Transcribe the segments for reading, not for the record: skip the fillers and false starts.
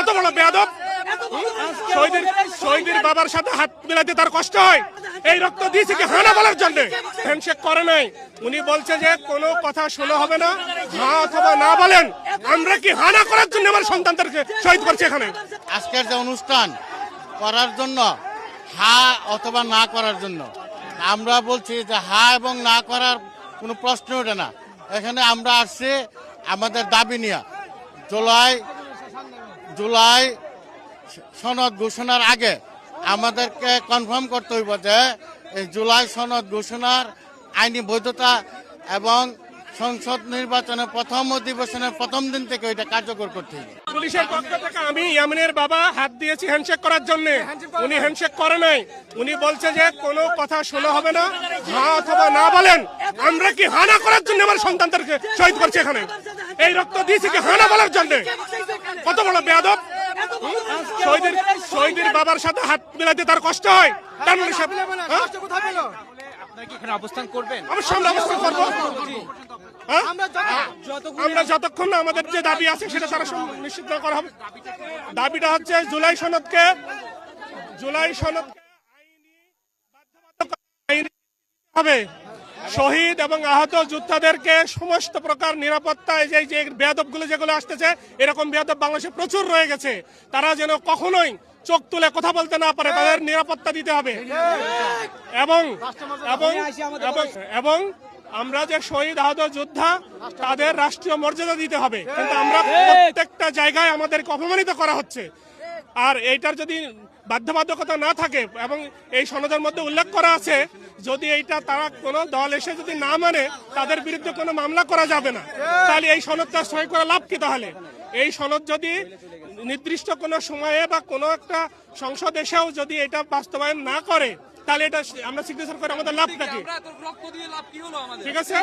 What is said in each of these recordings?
কত বড় বেয়াদব! শহীদের বাবার সাথে হাত মিলাতে তার কষ্ট হয়। এই রক্ত দিয়েছে কি হানা বলার জন্য? হ্যান্ডশেক করে নাই। উনি বলছে যে কোনো কথা শোনা হবে না, হ্যাঁ অথবা না বলেন। আমরা কি হানা করার জন্য আমার সন্তানদেরকে শহীদ করছি এখানে? আজকের যে অনুষ্ঠান করার জন্য, হা অথবা না করার জন্য, আমরা বলছি যে হা এবং না করার কোনো প্রশ্ন ওঠে না। এখানে আমরা আসছি আমাদের দাবি নিয়ে। জুলাই সনদ ঘোষণার আগে আমাদেরকে কনফার্ম করতে হইব যে এই জুলাই সনদ ঘোষণার আইনি বৈধতা এবং সংসদ নির্বাচনের প্রথম অধিবেশনের প্রথম দিন থেকে ওইটা কার্যকর করতে হবে। পুলিশের পক্ষ থেকে আমি ইয়ামিনের বাবা হাত দিয়েছি হ্যান্ডশেক করার জন্য, উনি হ্যান্ডশেক করে নাই। উনি বলছে যে কোনো কথা শোনা হবে না, হ্যাঁ অথবা না বলেন। আমরা কি হানা করার জন্য আমার সন্তানদেরকে শহীদ করছি এখানে? এই রক্ত দিয়েছে কি হানা বলার জন্য? কত বড় বেয়াদব! শহীদের বাবার সাথে হাত মিলাতে তার কষ্ট হয়। তার মানে এখানে অবস্থান করবেন? অবশ্যই আমরা অবস্থান করবো। আমরা যতক্ষণ না আমাদের যে দাবি আছে সেটা তারা নিশ্চিত করা হবে। দাবিটা হচ্ছে জুলাই সনদকে আইনি হবে। শহীদ এবং আহত যোদ্ধাদেরকে সমস্ত প্রকার নিরাপত্তায় যে বেয়াদবগুলো যেগুলো আসতেছে, এরকম বেয়াদব বাংলাদেশে প্রচুর রয়ে গেছে। তারা যেন কখনোই চোখ তুলে কথা বলতে না পারে, তাদের নিরাপত্তা দিতে হবে। এবং আমরা যে শহীদ আহত যোদ্ধা, তাদের রাষ্ট্রীয় মর্যাদা দিতে হবে। কিন্তু আমরা প্রত্যেকটা জায়গায় আমাদেরকে অপমানিত করা হচ্ছে। আর এইটার যদি বাধ্যবাধকতা না থাকে এবং এই সনদের মধ্যে উল্লেখ করা আছে, যদি এইটা তারা কোনো দল এসে যদি না মানে, তাদের বিরুদ্ধে কোনো মামলা করা যাবে না। তাহলে এই সনদটা সই করে লাভ কি? তাহলে এই সনদ যদি নির্দিষ্ট কোনো সময়ে বা কোনো একটা সংসদ এসেও যদি এটা বাস্তবায়ন না করে, তাহলে এটা আমরা সিগনেচার করে আমাদের লাভটা কি? ঠিক আছে,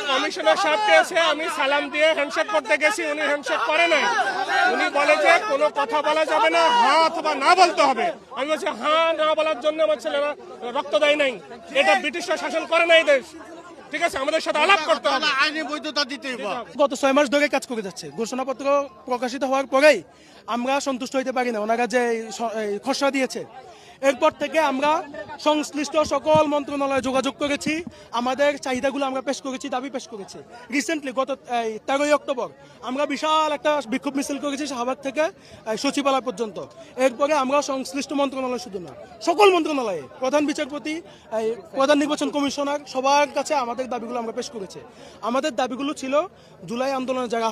কমিশনার সাহেবকে এসে আমি সালাম দিয়ে হ্যান্ডশেক করতে গেছি, উনি হ্যান্ডশেক করে নাই। উনি বলে যে কোনো কথা বলা যাবে না, হ্যাঁ অথবা না বলতে হবে। আমি বলছি হ্যাঁ না বলার জন্য আমার ছেলেরা রক্ত দেয় নাই। এটা ব্রিটিশরা শাসন করে নাই দেশ। ঠিক আছে, আমাদের সাথে আলাপ করতে হবে, আইনি বৈধতা দিতে হবে। গত 6 মাস ধরে কাজ করে যাচ্ছে। ঘোষণাপত্র প্রকাশিত হওয়ার পরেই আমরা সন্তুষ্ট হইতে পারি না। ওনারা যে খসড়া দিয়েছে, এরপর থেকে আমরা সংশ্লিষ্ট সকল মন্ত্রণালয়ে যোগাযোগ করেছি, আমাদের চাহিদাগুলো আমরা পেশ করেছি, দাবি পেশ করেছি। রিসেন্টলি গত 13 অক্টোবর আমরা বিশাল একটা বিক্ষোভ মিছিল করেছি শাহবাগ থেকে সচিবালয় পর্যন্ত। এরপরে আমরা সংশ্লিষ্ট মন্ত্রণালয় শুধু না, সকল মন্ত্রণালয়ে প্রধান বিচারপতি, প্রধান নির্বাচন কমিশনার, সবার কাছে আমাদের দাবিগুলো আমরা পেশ করেছি। আমাদের দাবিগুলো ছিল জুলাই আন্দোলনের যারা